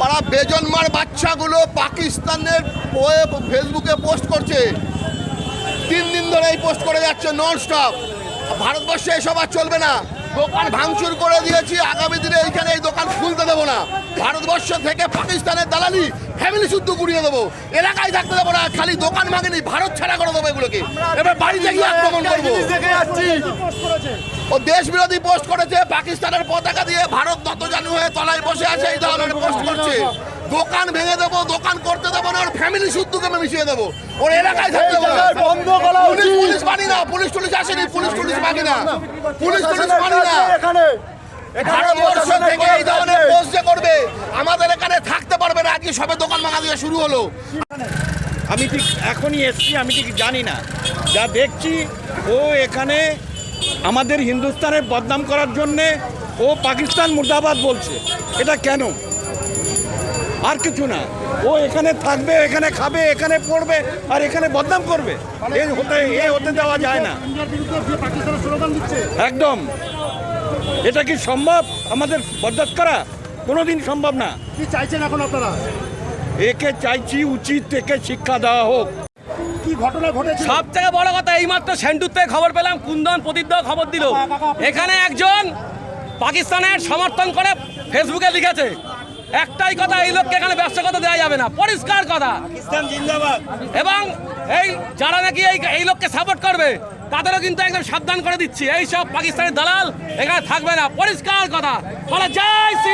পাড়া বেজন্মার বাচ্চাগুলো পাকিস্তানের ফেসবুকে পোস্ট করছে, 3 দিন ধরে এই পোস্ট করে যাচ্ছে নন স্টপ। ভারতবর্ষে এসব আর চলবে না, দোকান ভাঙচুর করে দিয়েছি, আগামী দিনে এইখানে এই দোকান খুলতে দেবো না। ভারতবর্ষ থেকে পাকিস্তানের দালালি ফ্যামিলি শুদ্ধ গুড়িয়ে দেবো, এলাকায় থাকতে দেবো না। খালি দোকান ভাঙেনি, ভারত ছাড়া করে দেবো এগুলোকে। এবার বাড়িতে গিয়ে আক্রমণ করবো। ও দেশ বিরোধী পোস্ট করেছে, পাকিস্তানের পতাকা দিয়ে ভারত নতজানু হয়ে তলায় বসে আছে, এই ধরনের পোস্ট করছে। দোকান ভেঙে দেবো, দোকান করতে দেবো না, ওর ফ্যামিলি শুদ্ধকে মিশিয়ে দেবো, ওর এলাকায় থাকতে দেবো না। পুলিশ মানি না, পুলিশ আসেনি, পুলিশ মানি না, পুলিশ মানি না। ভারতবর্ষ থেকে এই ধরনের পোস্ট যে করবে, আমাদের এখানে থাকতে পারবে না। আজকে সবে দোকান ভাঙা দিয়ে শুরু হলো। আমি ঠিক এখনই এসছি, আমি ঠিক জানি না, যা দেখছি ও এখানে আমাদের হিন্দুস্তানের বদনাম করার জন্যে ও পাকিস্তান মুর্দাবাদ বলছে। এটা কেন? আর কিছু না, ও এখানে থাকবে, এখানে খাবে, এখানে পড়বে, আর এখানে বদনাম করবে। এ হতে দেওয়া যায় না একদম। এটা কি সম্ভব আমাদের বরদাস্ত করা? কোনোদিন সম্ভব না। কি চাইছেন এখন আপনারা? একে চাইছি উচিত থেকে শিক্ষা দেওয়া হোক। কি ঘটনা ঘটেছে? সব থেকে বড় কথা, এইমাত্র সেন্টুর থেকে খবর পেলাম, কুন্দন প্রদীপ খবর দিল, এখানে একজন পাকিস্তানের সমর্থন করে ফেসবুকে লিখেছে। একটাই কথা, এই লোককে এখানে ব্যবসা করতে দেওয়া যাবে না, পরিষ্কার কথা। এবং এই যারা নাকি এই লোককে সাপোর্ট করবে তাদেরও কিন্তু একদম সাবধান করে দিচ্ছি, এই সব পাকিস্তানের দালাল এখানে থাকবে না, পরিষ্কার কথা। বলে জয় শ্রী